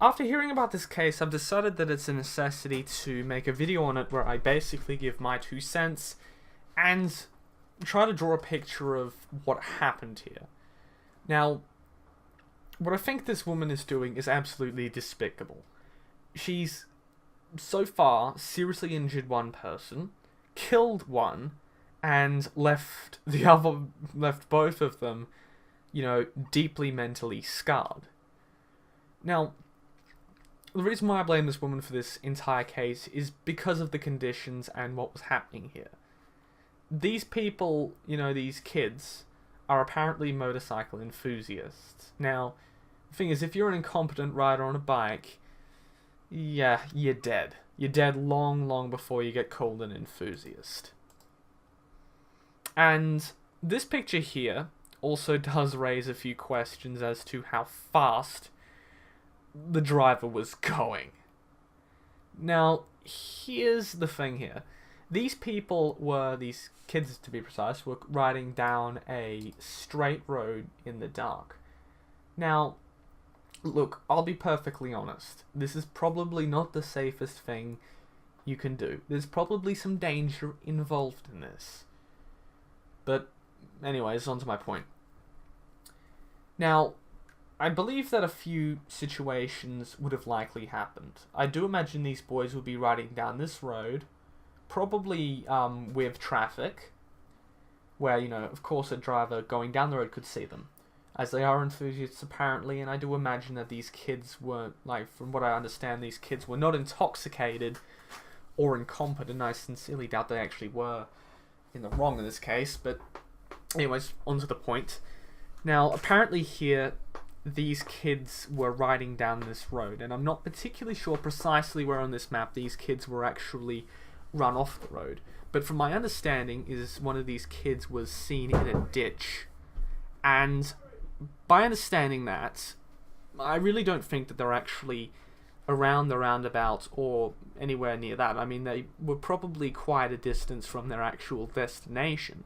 After hearing about this case, I've decided that it's a necessity to make a video on it where I basically give my 2 cents and try to draw a picture of what happened here. Now, what I think this woman is doing is absolutely despicable. She's, so far, seriously injured one person, killed one, and left both of them, deeply mentally scarred. Now, the reason why I blame this woman for this entire case is because of the conditions and what was happening here. These people, these kids, are apparently motorcycle enthusiasts. Now, the thing is, if you're an incompetent rider on a bike, yeah, you're dead. You're dead long, long before you get called an enthusiast. And this picture here also does raise a few questions as to how fast the driver was going. Now, here's the thing here. These kids to be precise, were riding down a straight road in the dark. Now, look, I'll be perfectly honest. This is probably not the safest thing you can do. There's probably some danger involved in this. But, anyways, on to my point. Now, I believe that a few situations would have likely happened. I do imagine these boys would be riding down this road, probably with traffic, where, of course a driver going down the road could see them, as they are enthusiasts apparently, and I do imagine that these kids weren't, from what I understand, these kids were not intoxicated or incompetent. I sincerely doubt they actually were in the wrong in this case, but anyways, on to the point. Now, apparently here, these kids were riding down this road, and I'm not particularly sure precisely where on this map these kids were actually run off the road, but from my understanding is one of these kids was seen in a ditch, and by understanding that, I really don't think that they're actually around the roundabout or anywhere near that. I mean, they were probably quite a distance from their actual destination,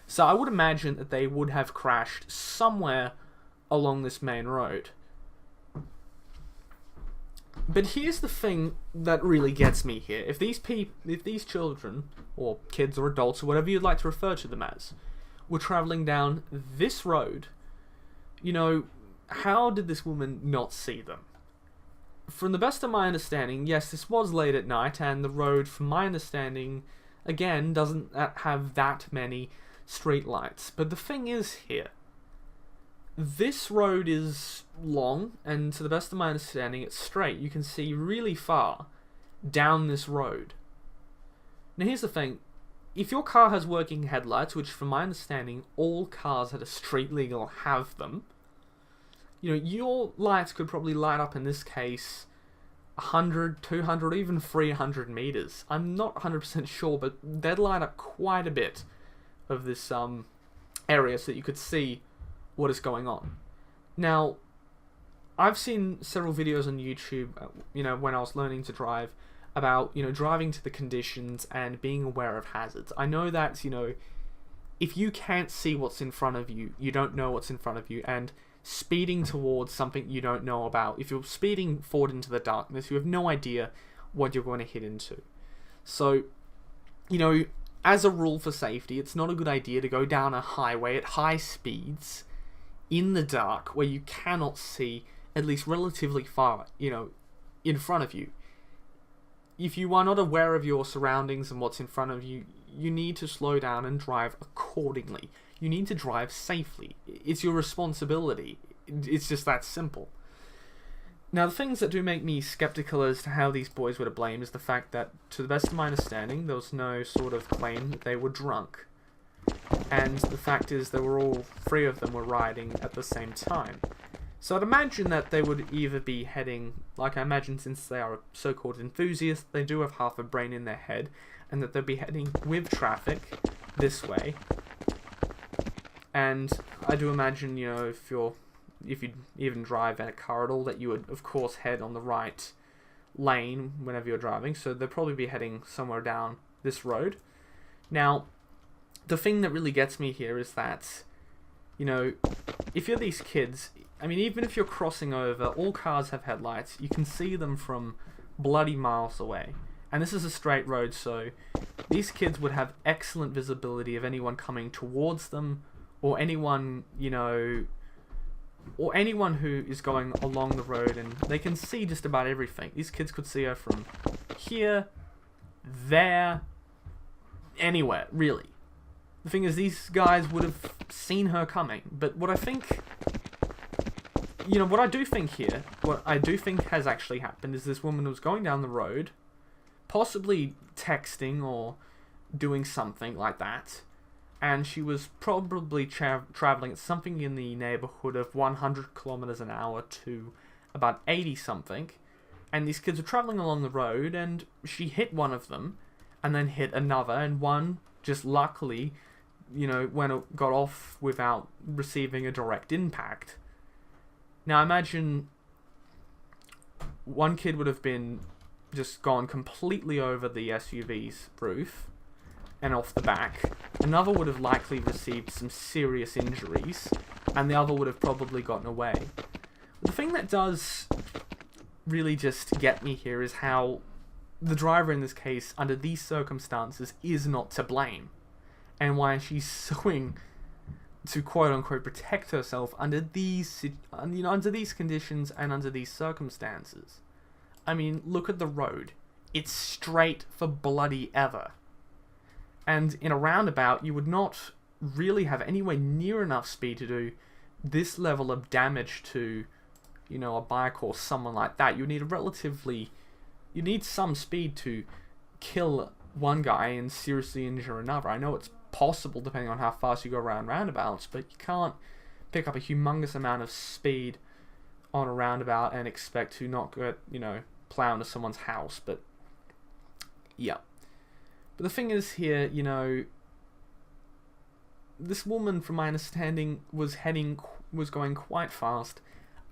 so I would imagine that they would have crashed somewhere along this main road. But here's the thing that really gets me here. If these children, or kids or adults, or whatever you'd like to refer to them as, were traveling down this road, how did this woman not see them? From the best of my understanding, yes, this was late at night, and the road, from my understanding, again, doesn't have that many street lights. But the thing is here, this road is long, and to the best of my understanding, it's straight. You can see really far down this road. Now here's the thing. If your car has working headlights, which from my understanding, all cars that are street legal have them, your lights could probably light up, in this case, 100, 200, even 300 meters. I'm not 100% sure, but they'd light up quite a bit of this area so that you could see what is going on. Now, I've seen several videos on YouTube, when I was learning to drive, about, driving to the conditions and being aware of hazards. I know that, if you can't see what's in front of you, you don't know what's in front of you, and speeding towards something you don't know about, if you're speeding forward into the darkness, you have no idea what you're going to hit into. So, as a rule for safety, it's not a good idea to go down a highway at high speeds in the dark where you cannot see at least relatively far, in front of you. If you are not aware of your surroundings and what's in front of you, you need to slow down and drive accordingly. You need to drive safely. It's your responsibility. It's just that simple. Now, the things that do make me skeptical as to how these boys were to blame is the fact that, to the best of my understanding, there was no sort of claim that they were drunk. And the fact is, they were all three of them were riding at the same time. So I'd imagine that they would either be heading, like I imagine since they are so-called enthusiasts, they do have half a brain in their head, and that they'd be heading with traffic this way. And I do imagine, if you even drive in a car at all, that you would, of course, head on the right lane whenever you're driving, so they'll probably be heading somewhere down this road. Now, the thing that really gets me here is that, if you're these kids, I mean, even if you're crossing over, all cars have headlights. You can see them from bloody miles away. And this is a straight road, so these kids would have excellent visibility of anyone coming towards them, or anyone, you know, or anyone who is going along the road, and they can see just about everything. These kids could see her from here, there, anywhere, really. The thing is, these guys would have seen her coming, but what I think... You know, what I do think has actually happened is this woman was going down the road, possibly texting or doing something like that, and she was probably traveling at something in the neighborhood of 100 kilometers an hour to about 80 something, and these kids were traveling along the road, and she hit one of them, and then hit another, and one just luckily, you know, got off without receiving a direct impact. Now imagine one kid would have been just gone completely over the SUV's roof and off the back. Another would have likely received some serious injuries, and the other would have probably gotten away. The thing that does really just get me here is how the driver in this case, under these circumstances, is not to blame, and why she's suing to quote-unquote protect herself under these, under these conditions and under these circumstances. I mean, look at the road. It's straight for bloody ever. And in a roundabout, you would not really have anywhere near enough speed to do this level of damage to, you know, a bike or someone like that. You need some speed to kill one guy and seriously injure another. I know it's possible depending on how fast you go around roundabouts, but you can't pick up a humongous amount of speed on a roundabout and expect to not get, you know, plow into someone's house. But yeah. But the thing is here, you know, this woman, from my understanding, was going quite fast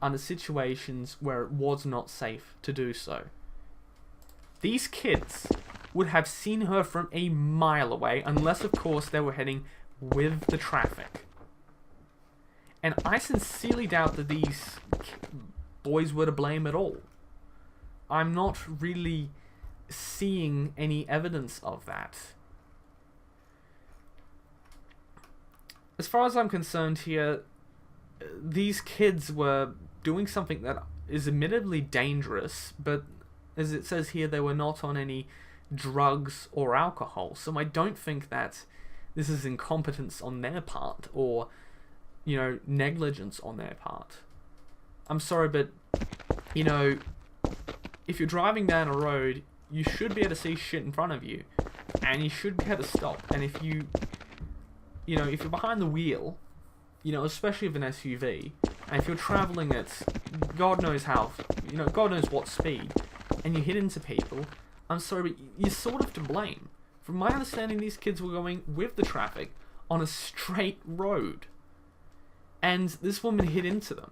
under situations where it was not safe to do so. These kids would have seen her from a mile away, unless, of course, they were heading with the traffic. And I sincerely doubt that these boys were to blame at all. I'm not really seeing any evidence of that. As far as I'm concerned here, these kids were doing something that is admittedly dangerous, but as it says here, they were not on any drugs or alcohol, so I don't think that this is incompetence on their part, or, you know, negligence on their part. I'm sorry, but, you know, if you're driving down a road, you should be able to see shit in front of you, and you should be able to stop. And if you know, if you're behind the wheel, you know, especially of an SUV, and if you're traveling at God knows how, you know, God knows what speed, and you hit into people, I'm sorry, but you're sort of to blame. From my understanding, these kids were going with the traffic on a straight road, and this woman hit into them.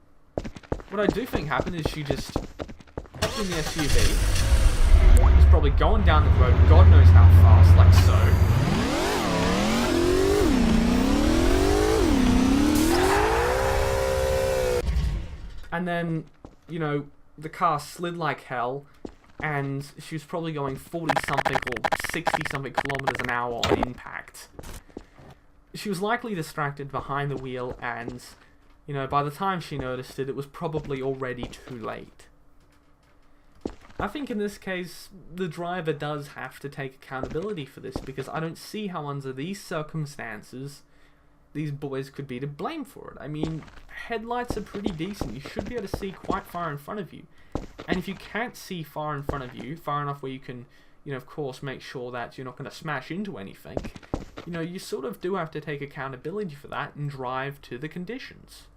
What I do think happened is she just hopped in the SUV, was probably going down the road, God knows how fast, like so. And then, you know, the car slid like hell, and she was probably going 40-something or 60-something kilometers an hour on impact. She was likely distracted behind the wheel, and, you know, by the time she noticed it, it was probably already too late. I think in this case, the driver does have to take accountability for this, because I don't see how under these circumstances these boys could be to blame for it. I mean, headlights are pretty decent. You should be able to see quite far in front of you. And if you can't see far in front of you, far enough where you can, you know, of course, make sure that you're not going to smash into anything, you know, you sort of do have to take accountability for that and drive to the conditions.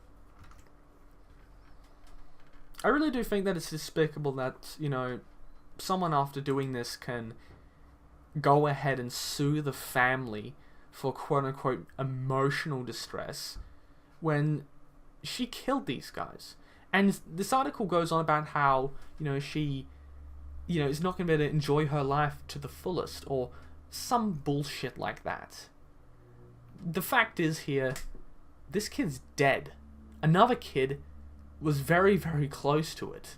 I really do think that it's despicable that, you know, someone after doing this can go ahead and sue the family for quote-unquote emotional distress when she killed these guys. And this article goes on about how, you know, she, you know, is not going to be able to enjoy her life to the fullest, or some bullshit like that. The fact is here, this kid's dead. Another kid was very, very close to it.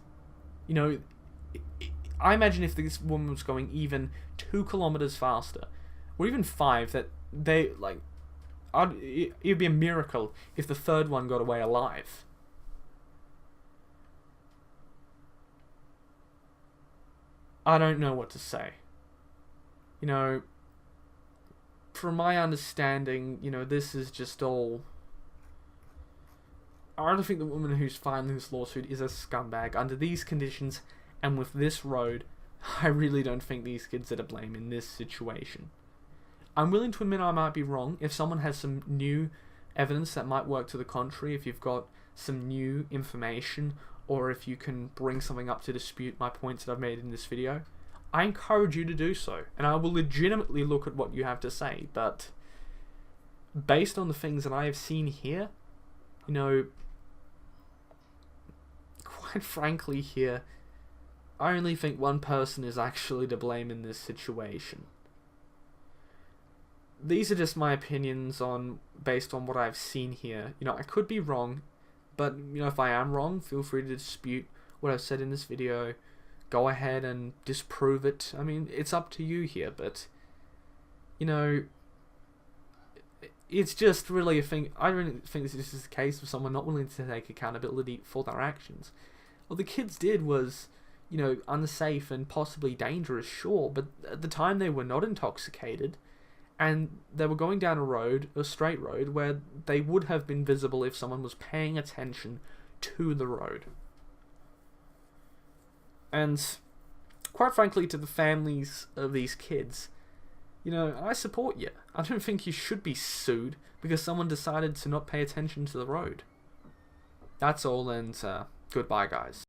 You know, I imagine if this woman was going even 2 kilometers faster, or even 5, that they, like, it'd be a miracle if the third one got away alive. I don't know what to say. You know, from my understanding, you know, this is just all... I don't think the woman who's filing this lawsuit is a scumbag. Under these conditions, and with this road, I really don't think these kids are to blame in this situation. I'm willing to admit I might be wrong. If someone has some new evidence that might work to the contrary, if you've got some new information, or if you can bring something up to dispute my points that I've made in this video, I encourage you to do so, and I will legitimately look at what you have to say. But based on the things that I have seen here, you know, quite frankly here, I only think one person is actually to blame in this situation. These are just my opinions based on what I've seen here. You know, I could be wrong, but you know, if I am wrong, feel free to dispute what I've said in this video. Go ahead and disprove it. I mean, it's up to you here, but you know, it's just really a thing. I really think this is the case of someone not willing to take accountability for their actions. What the kids did was, you know, unsafe and possibly dangerous, sure, but at the time they were not intoxicated, and they were going down a straight road, where they would have been visible if someone was paying attention to the road. And quite frankly, to the families of these kids, you know, I support you. I don't think you should be sued because someone decided to not pay attention to the road. That's all, and goodbye, guys.